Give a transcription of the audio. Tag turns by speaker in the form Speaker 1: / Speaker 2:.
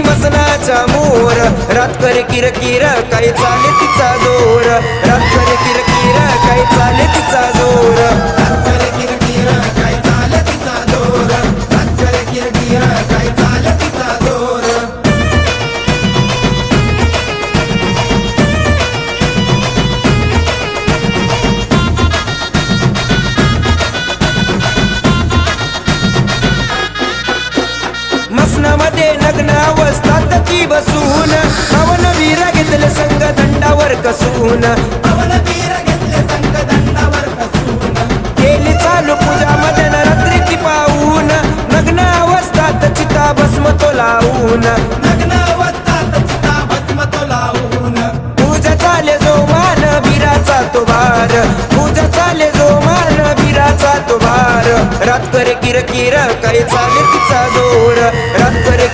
Speaker 1: मसनाचा मोर रात करे किरकिर काय चाले तिचा जोर रात करे किरकिर काय चाले तिचा जोर रात करे किरकिर काय चाले तिचा जोर रात करे किरकिर काय चाले तिचा जोर मसनामध्ये नग्न अवस्थात ती बसून पवनवीर घेतले संग दंडावर कसून पवनवीर घेतले संग दंडावर कसून केली चालू पूजा मदन रात्री ती पाहून नग्न अवस्थात चिता भस्म तो लावून नग्न अवस्थात चिता भस्म तो लावून पूजा चाले जो मान वीराचा तो भार पूजा चाले जो मान वीराचा तो भार रात करे किरकिर काय चाले तिचा जोर रात करे